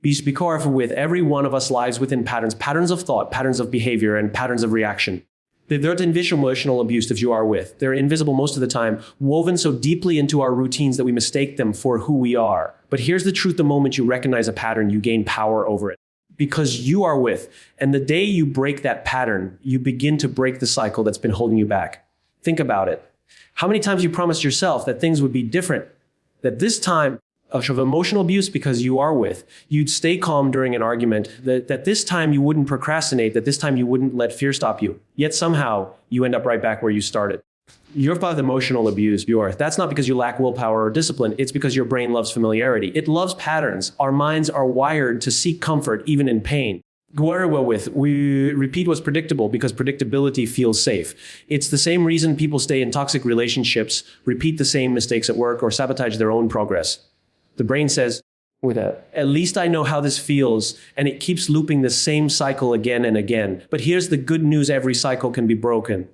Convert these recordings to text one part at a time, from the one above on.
Be careful with every one of us lives within patterns of thought, patterns of behavior, and patterns of reaction. They're invisible emotional abuse if you are with. They're invisible most of the time, woven so deeply into our routines that we mistake them for who we are. But here's the truth: the moment you recognize a pattern, you gain power over it. Because you are with. And the day you break that pattern, you begin to break the cycle that's been holding you back. Think about it. How many times you promised yourself that things would be different? That this time of emotional abuse because you are with, you'd stay calm during an argument, that this time you wouldn't procrastinate, that this time you wouldn't let fear stop you. Yet somehow you end up right back where you started. You're about emotional abuse. That's not because you lack willpower or discipline. It's because your brain loves familiarity. It loves patterns. Our minds are wired to seek comfort even in pain. Very well with. We repeat what's predictable because predictability feels safe. It's the same reason people stay in toxic relationships, repeat the same mistakes at work, or sabotage their own progress. The brain says, at least I know how this feels, and it keeps looping the same cycle again and again. But here's the good news: every cycle can be broken.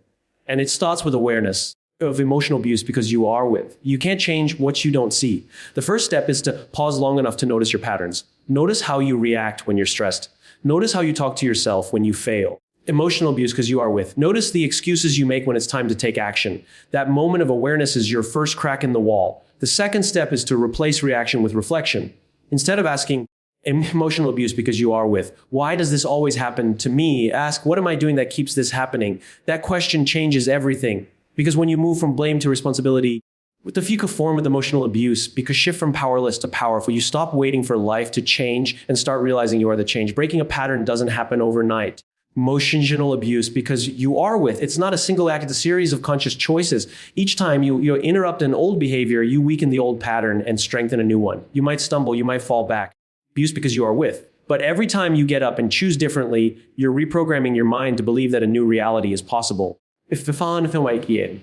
And it starts with awareness of emotional abuse because you are with. You can't change what you don't see. The first step is to pause long enough to notice your patterns. Notice how you react when you're stressed. Notice how you talk to yourself when you fail. Emotional abuse because you are with. Notice the excuses you make when it's time to take action. That moment of awareness is your first crack in the wall. The second step is to replace reaction with reflection. Instead of asking, emotional abuse because you are with, why does this always happen to me? Ask, what am I doing that keeps this happening? That question changes everything. Because when you move from blame to responsibility, with the future form of emotional abuse, because shift from powerless to powerful, you stop waiting for life to change and start realizing you are the change. Breaking a pattern doesn't happen overnight. Emotional abuse because you are with. It's not a single act, it's a series of conscious choices. Each time you interrupt an old behavior, you weaken the old pattern and strengthen a new one. You might stumble, you might fall back. Abuse because you are with. But every time you get up and choose differently, you're reprogramming your mind to believe that a new reality is possible. If the following film happens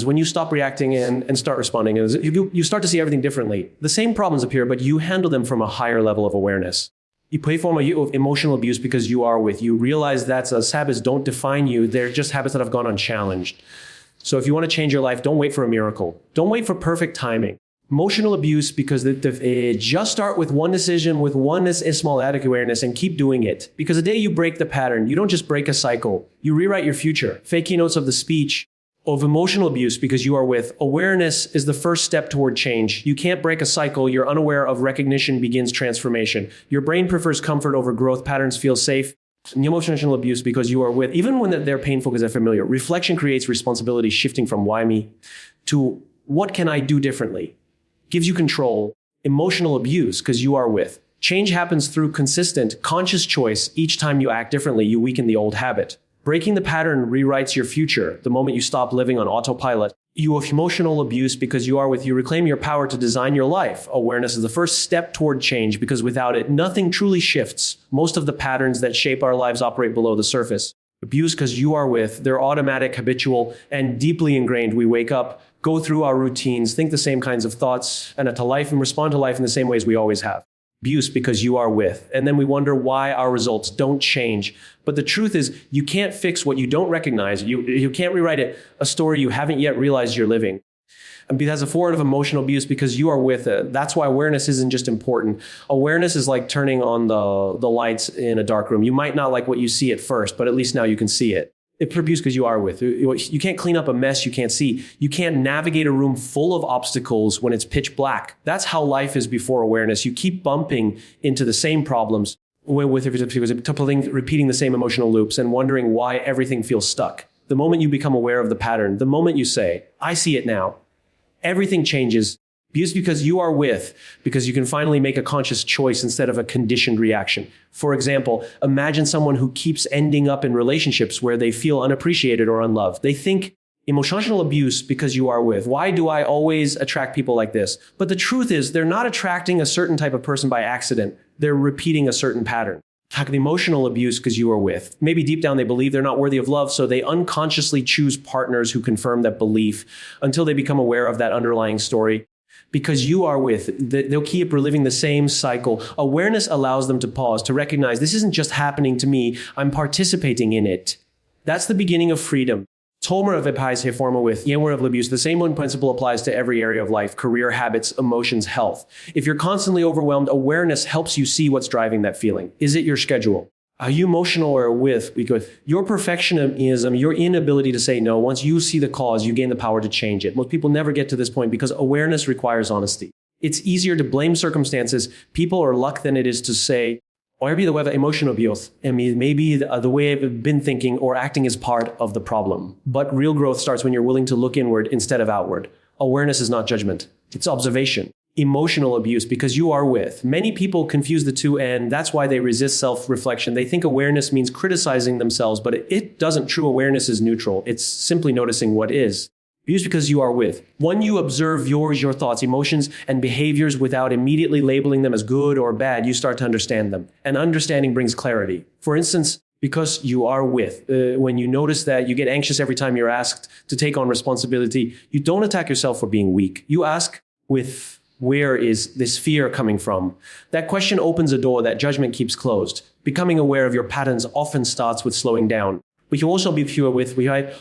when you stop reacting and start responding. You start to see everything differently. The same problems appear, but you handle them from a higher level of awareness. You play form of emotional abuse because you are with. You realize that habits don't define you. They're just habits that have gone unchallenged. So if you want to change your life, don't wait for a miracle. Don't wait for perfect timing. Emotional abuse because just start with one decision, with one small adequate awareness, and keep doing it. Because the day you break the pattern, you don't just break a cycle, you rewrite your future. Fake keynotes of the speech of emotional abuse because you are with. Awareness is the first step toward change. You can't break a cycle. You're unaware of recognition begins transformation. Your brain prefers comfort over growth. Patterns feel safe. Emotional abuse because you are with, even when they're painful because they're familiar. Reflection creates responsibility, shifting from why me to what can I do differently? Gives you control. Emotional abuse because you are with. Change happens through consistent, conscious choice. Each time you act differently, you weaken the old habit. Breaking the pattern rewrites your future. The moment you stop living on autopilot, you have emotional abuse because you are with. You reclaim your power to design your life. Awareness is the first step toward change because without it, nothing truly shifts. Most of the patterns that shape our lives operate below the surface. Abuse because you are with. They're automatic, habitual, and deeply ingrained. We wake up, go through our routines, think the same kinds of thoughts, and to life and respond to life in the same ways we always have. Abuse because you are with. And then we wonder why our results don't change. But the truth is, you can't fix what you don't recognize. You can't rewrite a story you haven't yet realized you're living. And that's a form of emotional abuse because you are with it. That's why awareness isn't just important. Awareness is like turning on the lights in a dark room. You might not like what you see at first, but at least now you can see it. It's abuse because you are with. You can't clean up a mess you can't see. You can't navigate a room full of obstacles when it's pitch black. That's how life is before awareness. You keep bumping into the same problems with repeating the same emotional loops and wondering why everything feels stuck. The moment you become aware of the pattern, the moment you say, I see it now, everything changes. Abuse because you are with, because you can finally make a conscious choice instead of a conditioned reaction. For example, imagine someone who keeps ending up in relationships where they feel unappreciated or unloved. They think emotional abuse because you are with. Why do I always attract people like this? But the truth is, they're not attracting a certain type of person by accident. They're repeating a certain pattern. Emotional abuse because you are with. Maybe deep down they believe they're not worthy of love, so they unconsciously choose partners who confirm that belief until they become aware of that underlying story. Because you are with, they'll keep reliving the same cycle. Awareness allows them to pause, to recognize this isn't just happening to me, I'm participating in it. That's the beginning of freedom. Tomer of Epais Heforma with Yenwer of Abuse. The same one principle applies to every area of life: career, habits, emotions, health. If you're constantly overwhelmed, awareness helps you see what's driving that feeling. Is it your schedule? Are you emotional or with? Because your perfectionism, your inability to say no, once you see the cause, you gain the power to change it. Most people never get to this point because awareness requires honesty. It's easier to blame circumstances, people, or luck than it is to say, maybe the emotional abuse, and maybe the way I've been thinking or acting is part of the problem. But real growth starts when you're willing to look inward instead of outward. Awareness is not judgment. It's observation. Emotional abuse, because you are with. Many people confuse the two, and that's why they resist self-reflection. They think awareness means criticizing themselves, but it doesn't. True awareness is neutral. It's simply noticing what is. Abuse because you are with. When you observe your thoughts, emotions, and behaviors without immediately labeling them as good or bad, you start to understand them. And understanding brings clarity. For instance, because you are with. When you notice that you get anxious every time you're asked to take on responsibility, you don't attack yourself for being weak. You ask with, where is this fear coming from? That question opens a door that judgment keeps closed. Becoming aware of your patterns often starts with slowing down. We can also be pure with,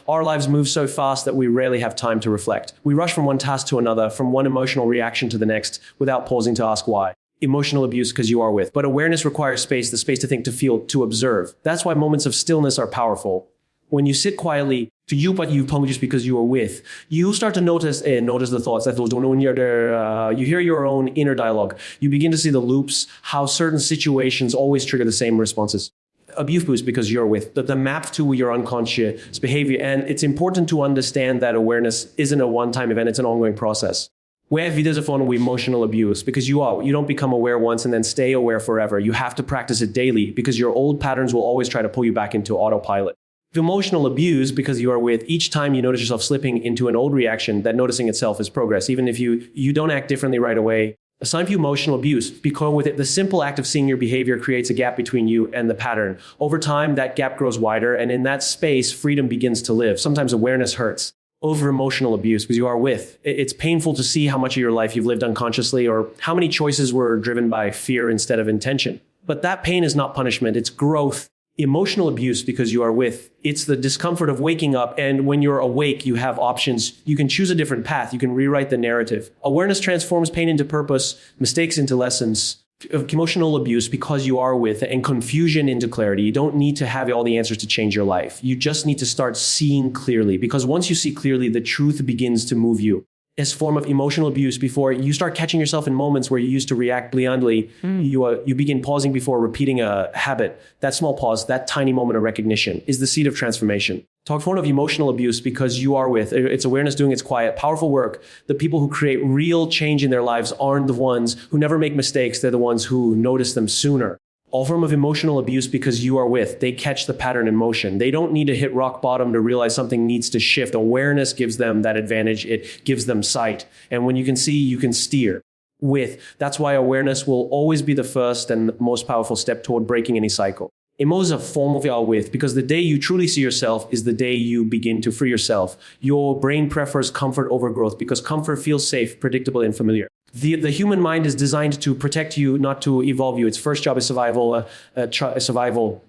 our lives move so fast that we rarely have time to reflect. We rush from one task to another, from one emotional reaction to the next, without pausing to ask why. Emotional abuse because you are with. But awareness requires space, the space to think, to feel, to observe. That's why moments of stillness are powerful. When you sit quietly, to you, but you just because you are with, you start to notice the thoughts that those don't know when you're there. You hear your own inner dialogue. You begin to see the loops, how certain situations always trigger the same responses. Abuse boost because you're with, the map to your unconscious behavior. And it's important to understand that awareness isn't a one-time event, it's an ongoing process. Where there's a form of emotional abuse, because you don't become aware once and then stay aware forever. You have to practice it daily because your old patterns will always try to pull you back into autopilot. Emotional abuse because you are with, each time you notice yourself slipping into an old reaction, that noticing itself is progress. Even if you don't act differently right away, a sign for emotional abuse, because with it, the simple act of seeing your behavior creates a gap between you and the pattern. Over time, that gap grows wider, and in that space, freedom begins to live. Sometimes awareness hurts. Over emotional abuse, because you are with. It's painful to see how much of your life you've lived unconsciously, or how many choices were driven by fear instead of intention. But that pain is not punishment, it's growth. Emotional abuse because you are with. It's the discomfort of waking up, and when you're awake, you have options. You can choose a different path. You can rewrite the narrative. Awareness transforms pain into purpose, mistakes into lessons. Emotional abuse because you are with, and confusion into clarity. You don't need to have all the answers to change your life. You just need to start seeing clearly, because once you see clearly, the truth begins to move you. As form of emotional abuse, before you start catching yourself in moments where you used to react blindly, you begin pausing before repeating a habit. That small pause, that tiny moment of recognition is the seed of transformation. Talk form of emotional abuse because you are with. It's awareness doing its quiet, powerful work. The people who create real change in their lives aren't the ones who never make mistakes. They're the ones who notice them sooner. All form of emotional abuse because you are with. They catch the pattern in motion. They don't need to hit rock bottom to realize something needs to shift. Awareness gives them that advantage. It gives them sight. And when you can see, you can steer. With. That's why awareness will always be the first and most powerful step toward breaking any cycle. Emo is a form of your with, because the day you truly see yourself is the day you begin to free yourself. Your brain prefers comfort over growth because comfort feels safe, predictable, and familiar. The human mind is designed to protect you, not to evolve you. Its first job is survival,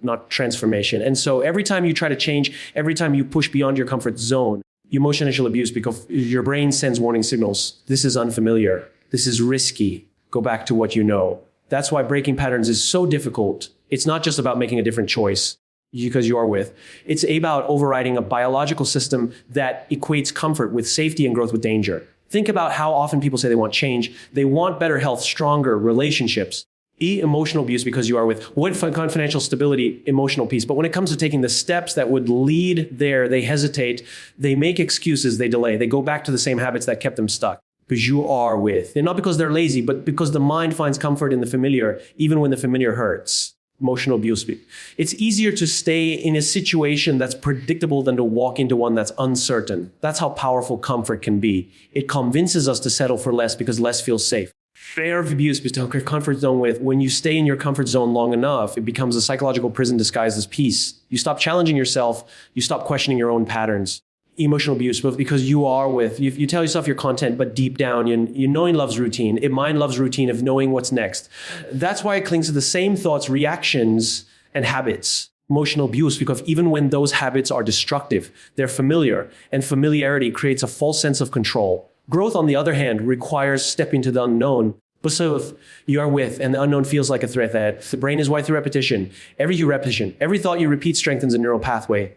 not transformation. And so every time you try to change, every time you push beyond your comfort zone, emotional abuse, because your brain sends warning signals. This is unfamiliar. This is risky. Go back to what you know. That's why breaking patterns is so difficult. It's not just about making a different choice because you are with. It's about overriding a biological system that equates comfort with safety and growth with danger. Think about how often people say they want change. They want better health, stronger relationships. Emotional abuse because you are with. What financial stability, emotional peace. But when it comes to taking the steps that would lead there, they hesitate. They make excuses. They delay. They go back to the same habits that kept them stuck. Because you are with. And not because they're lazy, but because the mind finds comfort in the familiar, even when the familiar hurts. Emotional abuse. It's easier to stay in a situation that's predictable than to walk into one that's uncertain. That's how powerful comfort can be. It convinces us to settle for less because less feels safe. Fear of abuse, comfort zone with. When you stay in your comfort zone long enough, it becomes a psychological prison disguised as peace. You stop challenging yourself. You stop questioning your own patterns. Emotional abuse, but because you are with, you tell yourself you're content, but deep down, you knowing loves routine. Mind loves routine of knowing what's next. That's why it clings to the same thoughts, reactions, and habits. emotional abuse because even when those habits are destructive, they're familiar, and familiarity creates a false sense of control. Growth, on the other hand, requires stepping to the unknown. But so if you are with, and the unknown feels like a threat, that the brain is wired through repetition. Every repetition, every thought you repeat strengthens a neural pathway.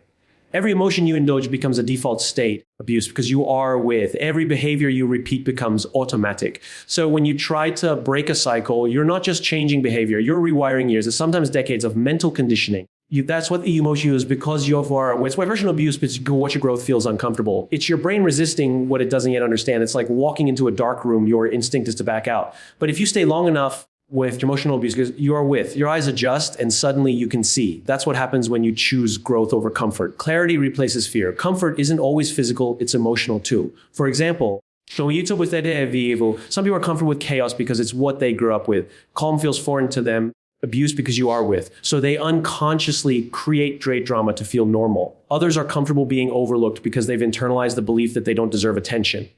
Every emotion you indulge becomes a default state abuse because you are with. Every behavior you repeat becomes automatic. So when you try to break a cycle, you're not just changing behavior, you're rewiring years, sometimes decades of mental conditioning. That's what the emotion is because you are, it's why version of abuse, but watch your growth feels uncomfortable. It's your brain resisting what it doesn't yet understand. It's like walking into a dark room, your instinct is to back out. But if you stay long enough with emotional abuse, because you are with, your eyes adjust and suddenly you can see. That's what happens when you choose growth over comfort. Clarity replaces fear. Comfort isn't always physical, it's emotional too. For example, some people are comfortable with chaos because it's what they grew up with. Calm feels foreign to them. Abuse because you are with. So they unconsciously create great drama to feel normal. Others are comfortable being overlooked because they've internalized the belief that they don't deserve attention.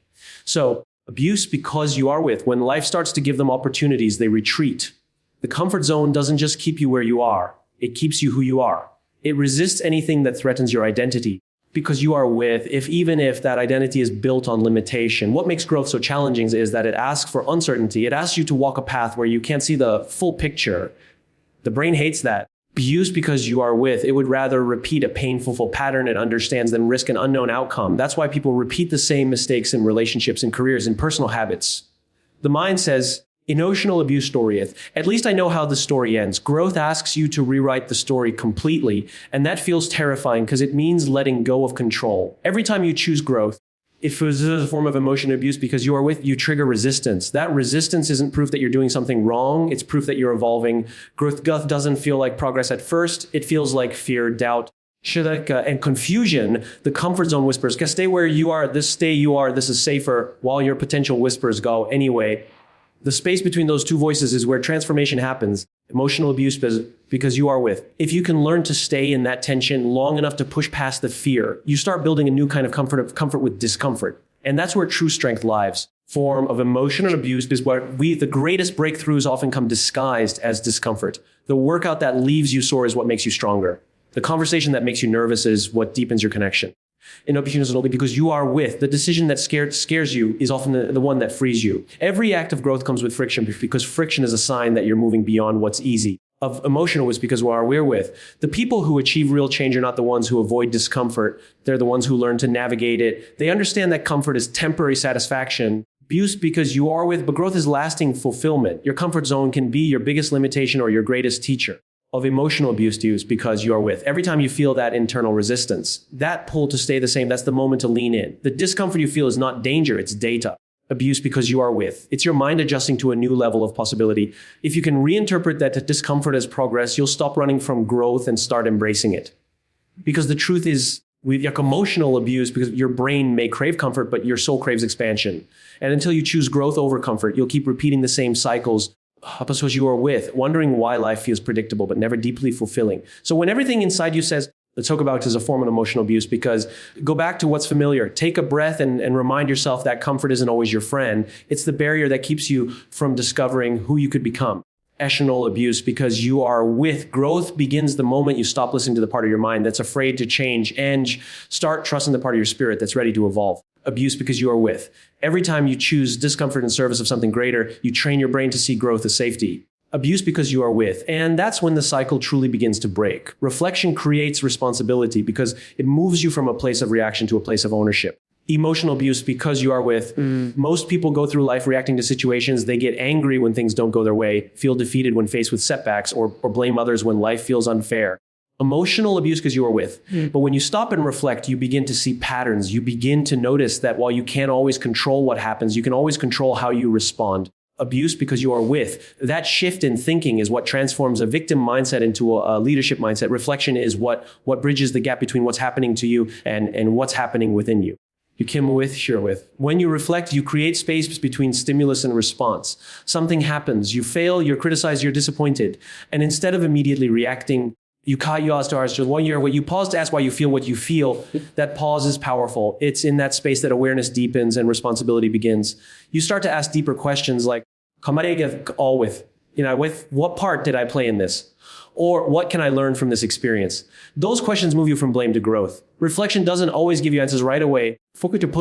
So abuse because you are with. When life starts to give them opportunities, they retreat. The comfort zone doesn't just keep you where you are. It keeps you who you are. It resists anything that threatens your identity because you are with, even if that identity is built on limitation. What makes growth so challenging is that it asks for uncertainty. It asks you to walk a path where you can't see the full picture. The brain hates that. Abuse because you are with. It would rather repeat a painful pattern it understands than risk an unknown outcome. That's why people repeat the same mistakes in relationships and careers and personal habits. The mind says, emotional abuse storyeth. At least I know how the story ends. Growth asks you to rewrite the story completely. And that feels terrifying because it means letting go of control. Every time you choose growth, if it was a form of emotional abuse because you are with, you trigger resistance. That resistance isn't proof that you're doing something wrong. It's proof that you're evolving. Growth doesn't feel like progress at first. It feels like fear, doubt, and confusion. The comfort zone whispers, stay where you are, this is safer, while your potential whispers go anyway. The space between those two voices is where transformation happens. Emotional abuse because you are with. If you can learn to stay in that tension long enough to push past the fear, you start building a new kind of comfort with discomfort. And that's where true strength lies. Form of emotional abuse is where the greatest breakthroughs often come disguised as discomfort. The workout that leaves you sore is what makes you stronger. The conversation that makes you nervous is what deepens your connection. In opportunities only because you are with. The decision that scares you is often the one that frees you. Every act of growth comes with friction because friction is a sign that you're moving beyond what's easy. Of emotional is because we're with. The people who achieve real change are not the ones who avoid discomfort. They're the ones who learn to navigate it. They understand that comfort is temporary satisfaction. Abuse because you are with, but growth is lasting fulfillment. Your comfort zone can be your biggest limitation or your greatest teacher. Of emotional abuse to use because you are with. Every time you feel that internal resistance, that pull to stay the same, that's the moment to lean in. The discomfort you feel is not danger, it's data. Abuse because you are with. It's your mind adjusting to a new level of possibility. If you can reinterpret that discomfort as progress, you'll stop running from growth and start embracing it. Because the truth is, with emotional abuse, because your brain may crave comfort, but your soul craves expansion. And until you choose growth over comfort, you'll keep repeating the same cycles because you are with, wondering why life feels predictable but never deeply fulfilling. So when everything inside you says, let's talk about it as a form of emotional abuse, because go back to what's familiar. Take a breath and remind yourself that comfort isn't always your friend. It's the barrier that keeps you from discovering who you could become. Emotional abuse because you are with. Growth begins the moment you stop listening to the part of your mind that's afraid to change and start trusting the part of your spirit that's ready to evolve. Abuse because you are with. Every time you choose discomfort in service of something greater, you train your brain to see growth as safety. Abuse because you are with. And that's when the cycle truly begins to break. Reflection creates responsibility because it moves you from a place of reaction to a place of ownership. Emotional abuse because you are with. Most people go through life reacting to situations. They get angry when things don't go their way, feel defeated when faced with setbacks, or blame others when life feels unfair. Emotional abuse because you are with. But when you stop and reflect, you begin to see patterns. You begin to notice that while you can't always control what happens, you can always control how you respond. Abuse because you are with. That shift in thinking is what transforms a victim mindset into a leadership mindset. Reflection is what bridges the gap between what's happening to you and what's happening within you. You can with, share with. When you reflect, you create space between stimulus and response. Something happens. You fail, you're criticized, you're disappointed. And instead of immediately reacting, you pause to ask you pause to ask why you feel what you feel. That pause is powerful. It's in that space that awareness deepens and responsibility begins. You start to ask deeper questions like, all with. With what part did I play in this? Or what can I learn from this experience? Those questions move you from blame to growth. Reflection doesn't always give you answers right away, but it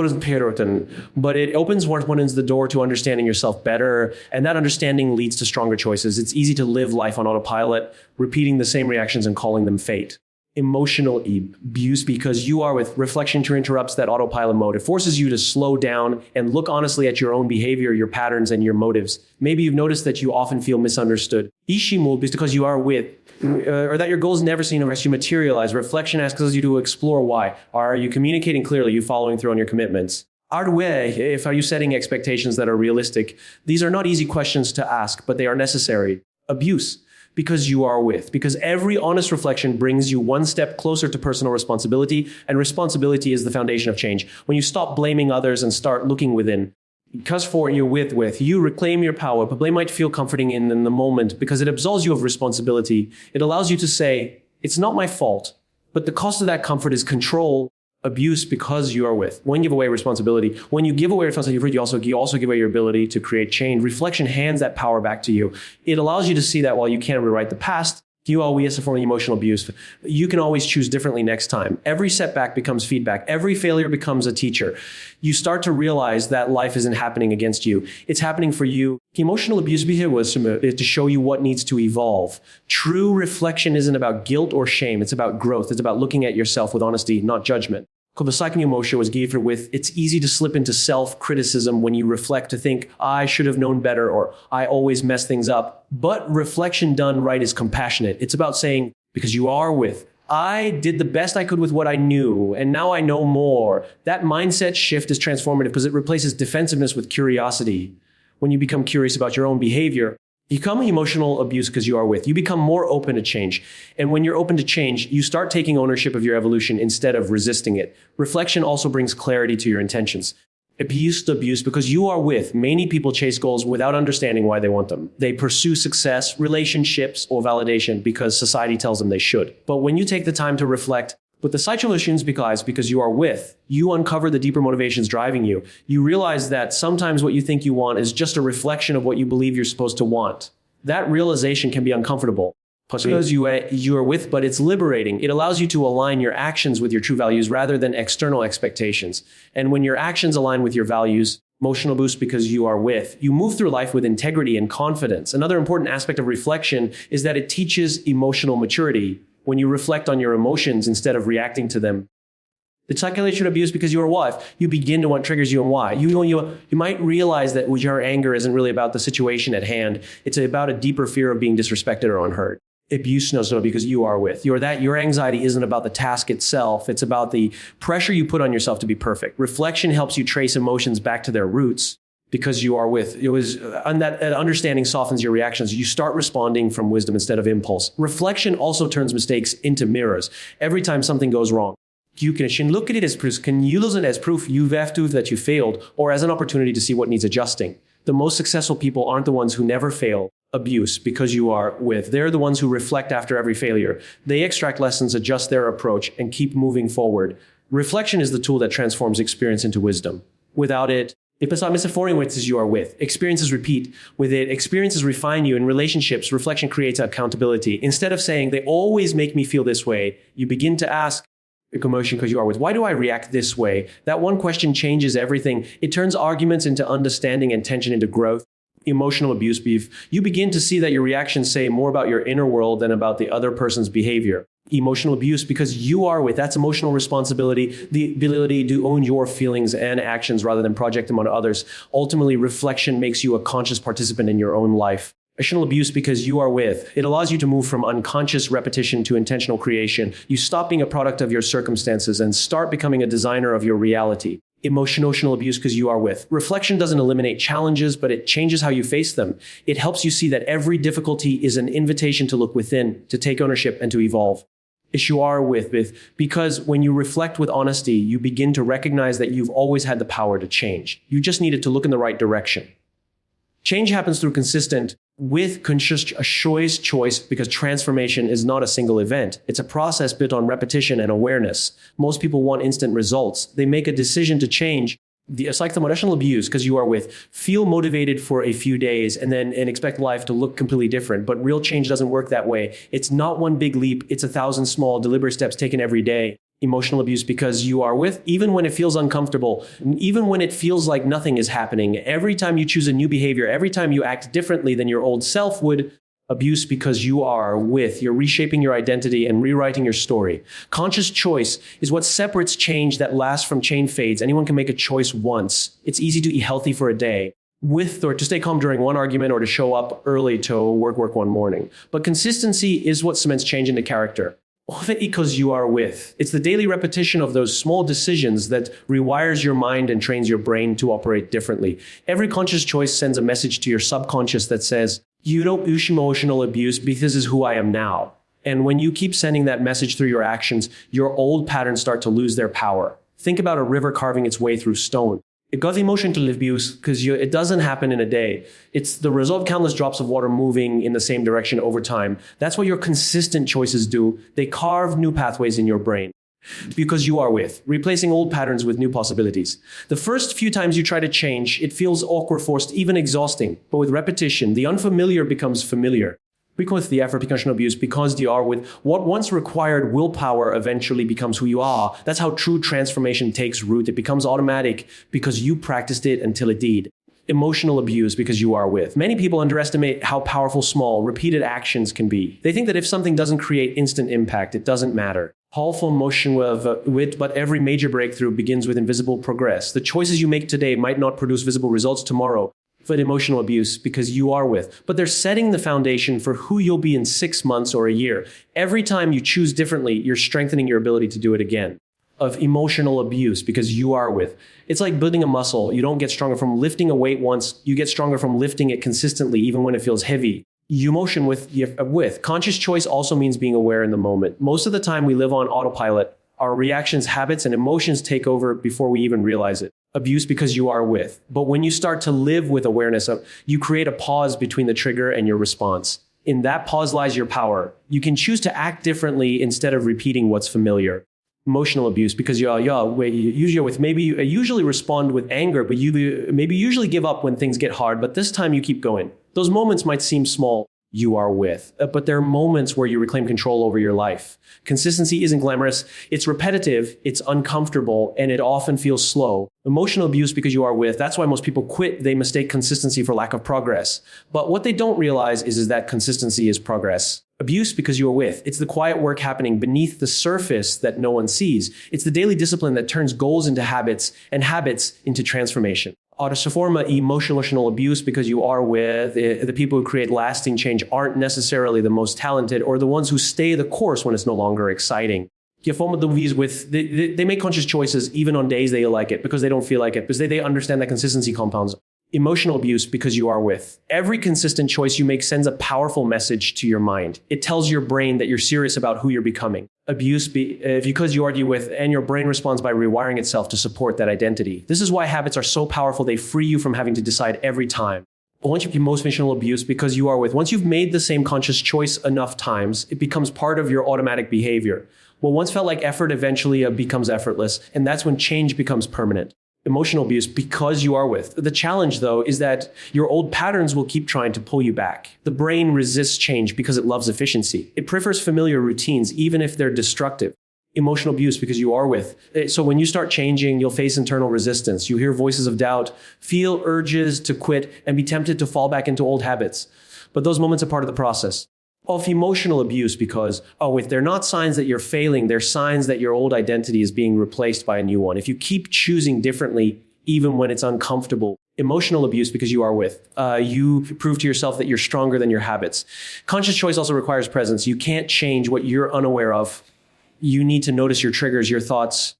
opens the door to understanding yourself better, and that understanding leads to stronger choices. It's easy to live life on autopilot, repeating the same reactions and calling them fate. Emotional abuse, because you are with reflection, interrupts that autopilot mode. It forces you to slow down and look honestly at your own behavior, your patterns, and your motives. Maybe you've noticed that you often feel misunderstood. Ishimul is because you are with, or that your goals never seem to actually materialize. Reflection asks you to explore why. Are you communicating clearly? Are you following through on your commitments? Are you setting expectations that are realistic? These are not easy questions to ask, but they are necessary. Abuse. Because every honest reflection brings you one step closer to personal responsibility, and responsibility is the foundation of change. When you stop blaming others and start looking within, you reclaim your power. But blame might feel comforting in the moment because it absolves you of responsibility. It allows you to say, it's not my fault, but the cost of that comfort is control. Abuse, because you are with. When you give away responsibility, you also give away your ability to create change. Reflection hands that power back to you. It allows you to see that while you can't rewrite the past, as a form of emotional abuse, you can always choose differently next time. Every setback becomes feedback. Every failure becomes a teacher. You start to realize that life isn't happening against you. It's happening for you. Emotional abuse is to show you what needs to evolve. True reflection isn't about guilt or shame. It's about growth. It's about looking at yourself with honesty, not judgment. It's easy to slip into self-criticism when you reflect to think, I should have known better, or I always mess things up. But reflection done right is compassionate. It's about saying, because you are with, I did the best I could with what I knew, and now I know more. That mindset shift is transformative because it replaces defensiveness with curiosity. When you become curious about your own behavior, you become emotional abuse because you are with. You become more open to change. And when you're open to change, you start taking ownership of your evolution instead of resisting it. Reflection also brings clarity to your intentions. Abuse because you are with. Many people chase goals without understanding why they want them. They pursue success, relationships, or validation because society tells them they should. But when you take the time to reflect, but the solutions because you are with, you uncover the deeper motivations driving you. You realize that sometimes what you think you want is just a reflection of what you believe you're supposed to want. That realization can be uncomfortable because you are with, but it's liberating. It allows you to align your actions with your true values rather than external expectations. And when your actions align with your values, emotional boost because you are with, you move through life with integrity and confidence. Another important aspect of reflection is that it teaches emotional maturity. When you reflect on your emotions instead of reacting to them. The psychological abuse because you are wife. You begin to what triggers you and why. You might realize that your anger isn't really about the situation at hand. It's about a deeper fear of being disrespected or unheard. Abuse because you are with. Your anxiety isn't about the task itself. It's about the pressure you put on yourself to be perfect. Reflection helps you trace emotions back to their roots. Because you are with. That understanding softens your reactions. You start responding from wisdom instead of impulse. Reflection also turns mistakes into mirrors. Every time something goes wrong, you can look at it as proof. Can you use it as proof that you failed, or as an opportunity to see what needs adjusting? The most successful people aren't the ones who never fail. Abuse because you are with. They're the ones who reflect after every failure. They extract lessons, adjust their approach, and keep moving forward. Reflection is the tool that transforms experience into wisdom. Without it, you are with. Experiences repeat. With it, experiences refine you. In relationships, reflection creates accountability. Instead of saying, they always make me feel this way, you begin to ask, emotion because you are with. Why do I react this way? That one question changes everything. It turns arguments into understanding and tension into growth. Emotional abuse beef. You begin to see that your reactions say more about your inner world than about the other person's behavior. Emotional abuse because you are with. That's emotional responsibility, the ability to own your feelings and actions rather than project them on others. Ultimately, reflection makes you a conscious participant in your own life. Emotional abuse because you are with. It allows you to move from unconscious repetition to intentional creation. You stop being a product of your circumstances and start becoming a designer of your reality. Emotional abuse because you are with. Reflection doesn't eliminate challenges, but it changes how you face them. It helps you see that every difficulty is an invitation to look within, to take ownership, and to evolve. You are with, because when you reflect with honesty, you begin to recognize that you've always had the power to change. You just needed to look in the right direction. Change happens through consistent with conscious choice because transformation is not a single event. It's a process built on repetition and awareness. Most people want instant results. They make a decision to change, The psychoemotional abuse, because you are with, feel motivated for a few days and expect life to look completely different. But real change doesn't work that way. It's not one big leap. It's 1,000 small, deliberate steps taken every day. Emotional abuse, because you are with, even when it feels uncomfortable, even when it feels like nothing is happening, every time you choose a new behavior, every time you act differently than your old self would. Abuse, because you are with, you're reshaping your identity and rewriting your story. Conscious choice is what separates change that lasts from change fades. Anyone can make a choice once. It's easy to eat healthy for a day, with or to stay calm during one argument, or to show up early to work one morning. But consistency is what cements change into character. Often because you are with. It's the daily repetition of those small decisions that rewires your mind and trains your brain to operate differently. Every conscious choice sends a message to your subconscious that says, you don't use emotional abuse because this is who I am now. And when you keep sending that message through your actions, your old patterns start to lose their power. Think about a river carving its way through stone. It got emotional abuse because it doesn't happen in a day. It's the result of countless drops of water moving in the same direction over time. That's what your consistent choices do. They carve new pathways in your brain. Because you are with, replacing old patterns with new possibilities. The first few times you try to change, it feels awkward, forced, even exhausting. But with repetition, the unfamiliar becomes familiar. Because the effort becomes abuse, because you are with, what once required willpower eventually becomes who you are. That's how true transformation takes root. It becomes automatic because you practiced it until it did. Emotional abuse, because you are with. Many people underestimate how powerful small, repeated actions can be. They think that if something doesn't create instant impact, it doesn't matter. Powerful emotion with, but every major breakthrough begins with invisible progress. The choices you make today might not produce visible results tomorrow. But emotional abuse, because you are with. But they're setting the foundation for who you'll be in 6 months or a year. Every time you choose differently, you're strengthening your ability to do it again. Of emotional abuse, because you are with. It's like building a muscle. You don't get stronger from lifting a weight once. You get stronger from lifting it consistently, even when it feels heavy. You motion with. Conscious choice also means being aware in the moment. Most of the time we live on autopilot. Our reactions, habits, and emotions take over before we even realize it. Abuse, because you are with. But when you start to live with awareness, you create a pause between the trigger and your response. In that pause lies your power. You can choose to act differently instead of repeating what's familiar. Emotional abuse, because you usually respond with anger, but you usually give up when things get hard, but this time you keep going. Those moments might seem small. You are with. But there are moments where you reclaim control over your life. Consistency isn't glamorous. It's repetitive, it's uncomfortable, and it often feels slow. Emotional abuse, because you are with. That's why most people quit. They mistake consistency for lack of progress. But what they don't realize is that consistency is progress. Abuse, because you are with. It's the quiet work happening beneath the surface that no one sees. It's the daily discipline that turns goals into habits and habits into transformation. Emotional abuse, because you are with. The people who create lasting change aren't necessarily the most talented or the ones who stay the course when it's no longer exciting. They make conscious choices even on days they like it because they don't feel like it, because they understand that consistency compounds. Emotional abuse, because you are with. Every consistent choice you make sends a powerful message to your mind. It tells your brain that you're serious about who you're becoming. Abuse, because you argue with, and your brain responds by rewiring itself to support that identity. This is why habits are so powerful. They free you from having to decide every time. Once you emotional abuse, because you are with. Once you've made the same conscious choice enough times, it becomes part of your automatic behavior. What once felt like effort eventually becomes effortless, and that's when change becomes permanent. Emotional abuse, because you are with. The challenge, though, is that your old patterns will keep trying to pull you back. The brain resists change because it loves efficiency. It prefers familiar routines, even if they're destructive. Emotional abuse, because you are with. So when you start changing, you'll face internal resistance. You hear voices of doubt, feel urges to quit, and be tempted to fall back into old habits. But those moments are part of the process. Of emotional abuse, because, if they're not signs that you're failing, they're signs that your old identity is being replaced by a new one. If you keep choosing differently, even when it's uncomfortable. Emotional abuse, because you are with. You prove to yourself that you're stronger than your habits. Conscious choice also requires presence. You can't change what you're unaware of. You need to notice your triggers, your thoughts.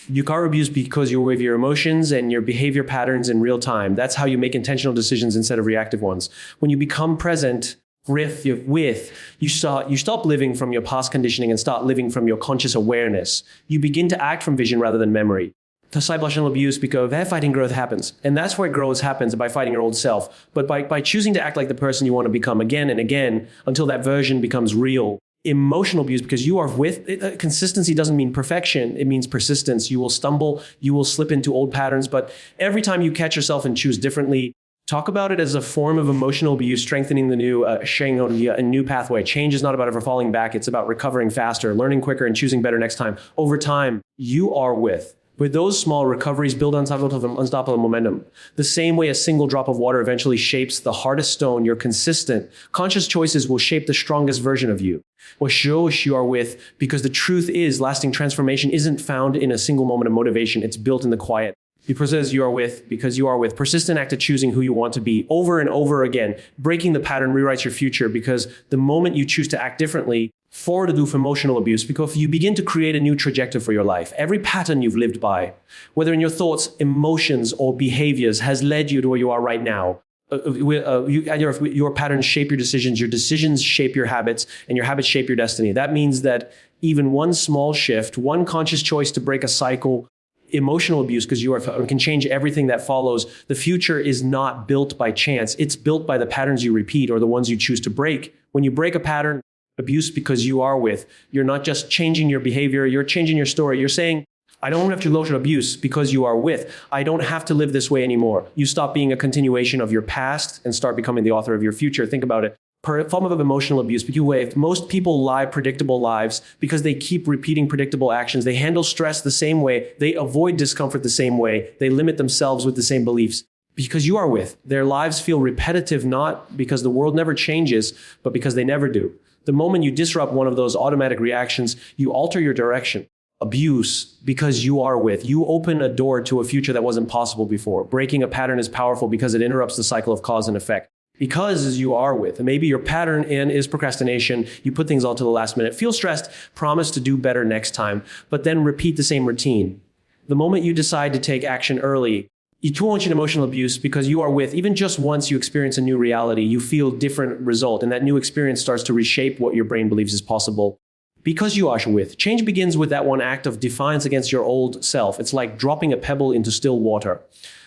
You are abused because you're with your emotions and your behavior patterns in real time. That's how you make intentional decisions instead of reactive ones. When you become present, you stop living from your past conditioning and start living from your conscious awareness. You begin to act from vision rather than memory. The psychological abuse, because fighting growth happens. And that's where growth happens, by fighting your old self. But by choosing to act like the person you want to become again and again until that version becomes real, Emotional abuse, because you are with consistency doesn't mean perfection. It means persistence. You will stumble, you will slip into old patterns, but every time you catch yourself and choose differently, talk about it as a form of emotional abuse, strengthening the new, sharing a new pathway. Change is not about ever falling back. It's about recovering faster, learning quicker, and choosing better next time. Over time, you are with those small recoveries build unstoppable momentum. The same way a single drop of water eventually shapes the hardest stone, you're consistent. Conscious choices will shape the strongest version of you. What shows you are with, because the truth is lasting transformation isn't found in a single moment of motivation. It's built in the quiet. You persist, you are with, because you are with. Persistent act of choosing who you want to be over and over again. Breaking the pattern rewrites your future, because the moment you choose to act differently, forward to emotional abuse, because you begin to create a new trajectory for your life. Every pattern you've lived by, whether in your thoughts, emotions, or behaviors, has led you to where you are right now. Your patterns shape your decisions shape your habits, and your habits shape your destiny. That means that even one small shift, one conscious choice to break a cycle, emotional abuse, because you can change everything that follows. The future is not built by chance. It's built by the patterns you repeat or the ones you choose to break. When you break a pattern, abuse because you are with, you're not just changing your behavior, you're changing your story. You're saying, I don't have to go to abuse because you are with. I don't have to live this way anymore. You stop being a continuation of your past and start becoming the author of your future. Think about it. Per form of emotional abuse, but most people live predictable lives because they keep repeating predictable actions. They handle stress the same way. They avoid discomfort the same way. They limit themselves with the same beliefs. Because you are with, their lives feel repetitive, not because the world never changes, but because they never do. The moment you disrupt one of those automatic reactions, you alter your direction. Abuse, because you are with, you open a door to a future that wasn't possible before. Breaking a pattern is powerful because it interrupts the cycle of cause and effect. Because as you are with, and maybe your pattern is procrastination, you put things all to the last minute, feel stressed, promise to do better next time, but then repeat the same routine. The moment you decide to take action early, you launch an emotional abuse because you are with, even just once you experience a new reality, you feel different result, and that new experience starts to reshape what your brain believes is possible. Because you are with, change begins with that one act of defiance against your old self. It's like dropping a pebble into still water.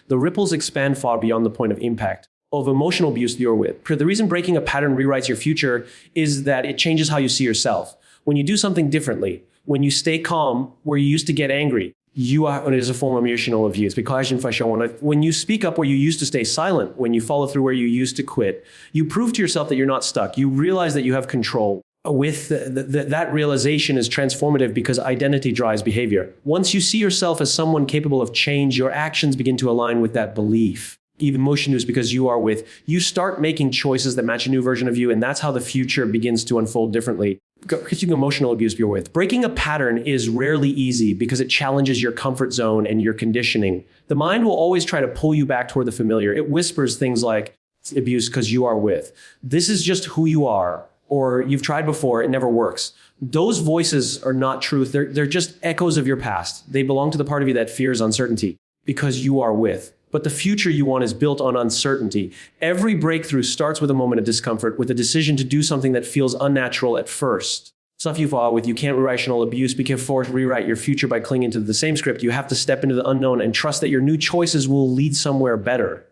The ripples expand far beyond the point of impact of emotional abuse that you're with. The reason breaking a pattern rewrites your future is that it changes how you see yourself. When you do something differently, when you stay calm where you used to get angry, it is a form of emotional abuse. When you speak up where you used to stay silent, when you follow through where you used to quit, you prove to yourself that you're not stuck. You realize that you have control. With that realization is transformative because identity drives behavior. Once you see yourself as someone capable of change, your actions begin to align with that belief. Even emotion is because you are with, you start making choices that match a new version of you, and that's how the future begins to unfold differently. Emotional abuse you're with. Breaking a pattern is rarely easy because it challenges your comfort zone and your conditioning. The mind will always try to pull you back toward the familiar. It whispers things like, abuse because you are with. This is just who you are. Or you've tried before, it never works. Those voices are not truth. They're just echoes of your past. They belong to the part of you that fears uncertainty because you are with. But the future you want is built on uncertainty. Every breakthrough starts with a moment of discomfort, with a decision to do something that feels unnatural at first. Stuff you fought with, you can't irrational abuse, be forced to rewrite your future by clinging to the same script. You have to step into the unknown and trust that your new choices will lead somewhere better.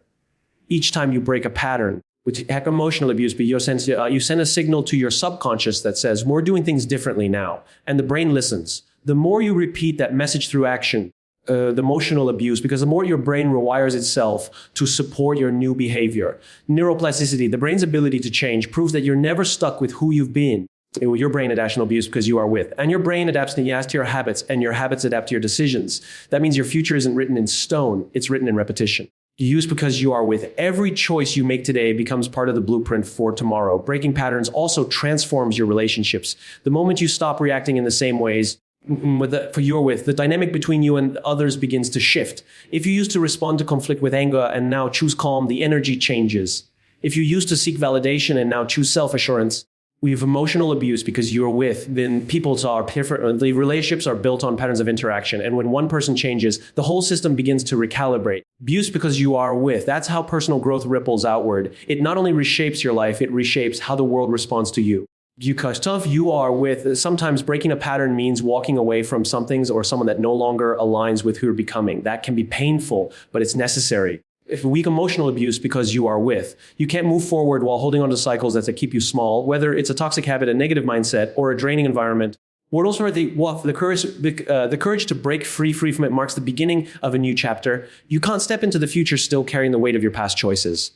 Each time you break a pattern, with emotional abuse, but you send a signal to your subconscious that says, we're doing things differently now. And the brain listens. The more you repeat that message through action, the emotional abuse, because the more your brain rewires itself to support your new behavior. Neuroplasticity, the brain's ability to change, proves that you're never stuck with who you've been. Your brain adapts to abuse because you are with. And your brain adapts to your habits, and your habits adapt to your decisions. That means your future isn't written in stone, it's written in repetition. Use because you are with. Every choice you make today becomes part of the blueprint for tomorrow. Breaking patterns also transforms your relationships. The moment you stop reacting in the same ways, the dynamic between you and others begins to shift. If you used to respond to conflict with anger and now choose calm, the energy changes. If you used to seek validation and now choose self-assurance, we have emotional abuse because you're with, then the relationships are built on patterns of interaction. And when one person changes, the whole system begins to recalibrate. Abuse because you are with. That's how personal growth ripples outward. It not only reshapes your life, it reshapes how the world responds to you. You are with. Sometimes breaking a pattern means walking away from some things or someone that no longer aligns with who you're becoming. That can be painful, but it's necessary. If weak emotional abuse because you are with. You can't move forward while holding on to cycles that keep you small, whether it's a toxic habit, a negative mindset, or a draining environment. The courage to break free from it marks the beginning of a new chapter. You can't step into the future still carrying the weight of your past choices.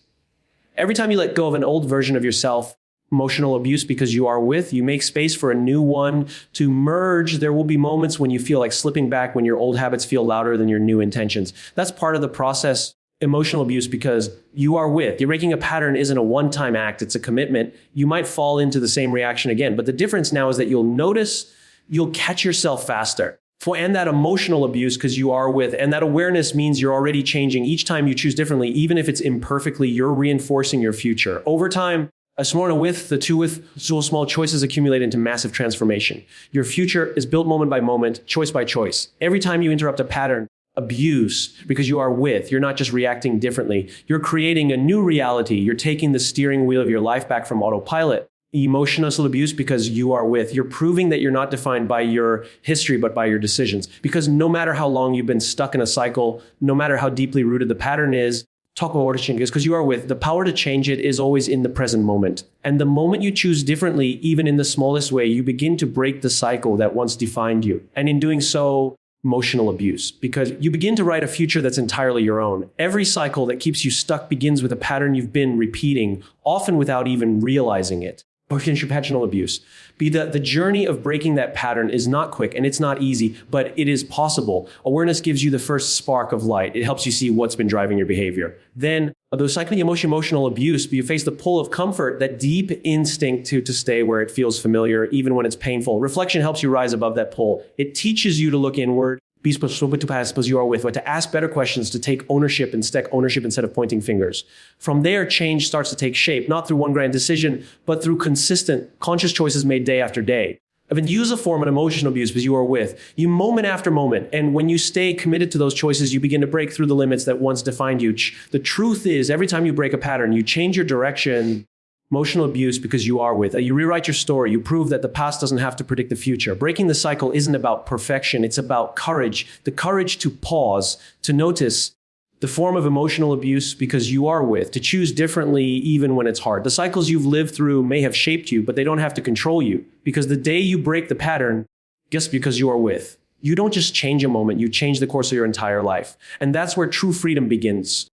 Every time you let go of an old version of yourself, emotional abuse because you are with, you make space for a new one to merge. There will be moments when you feel like slipping back, when your old habits feel louder than your new intentions. That's part of the process. Emotional abuse because you are with. You're breaking a pattern isn't a one-time act, it's a commitment. You might fall into the same reaction again, but the difference now is that you'll catch yourself faster. And that emotional abuse because you are with, and that awareness means you're already changing. Each time you choose differently, even if it's imperfectly, you're reinforcing your future. Over time, a small with, the two with, so small choices accumulate into massive transformation. Your future is built moment by moment, choice by choice. Every time you interrupt a pattern, abuse, because you are with, you're not just reacting differently. You're creating a new reality. You're taking the steering wheel of your life back from autopilot. Emotional abuse because you are with. You're proving that you're not defined by your history, but by your decisions. Because no matter how long you've been stuck in a cycle, no matter how deeply rooted the pattern is, talk about what to change is because you are with. The power to change it is always in the present moment. And the moment you choose differently, even in the smallest way, you begin to break the cycle that once defined you. And in doing so, emotional abuse, because you begin to write a future that's entirely your own. Every cycle that keeps you stuck begins with a pattern you've been repeating, often without even realizing it. Potential abuse. The journey of breaking that pattern is not quick and it's not easy, but it is possible. Awareness gives you the first spark of light. It helps you see what's been driving your behavior. Then, though cycling emotional abuse, you face the pull of comfort, that deep instinct to stay where it feels familiar, even when it's painful. Reflection helps you rise above that pull. It teaches you to look inward, you are with, but to ask better questions, to take ownership instead of pointing fingers. From there, change starts to take shape, not through one grand decision, but through consistent, conscious choices made day after day. I've been use a form of emotional abuse because you are with. You moment after moment. And when you stay committed to those choices, you begin to break through the limits that once defined you. The truth is, every time you break a pattern, you change your direction. Emotional abuse because you are with. You rewrite your story. You prove that the past doesn't have to predict the future. Breaking the cycle isn't about perfection. It's about courage. The courage to pause, to notice the form of emotional abuse because you are with, to choose differently even when it's hard. The cycles you've lived through may have shaped you, but they don't have to control you, because the day you break the pattern, just because you are with, you don't just change a moment, you change the course of your entire life. And that's where true freedom begins.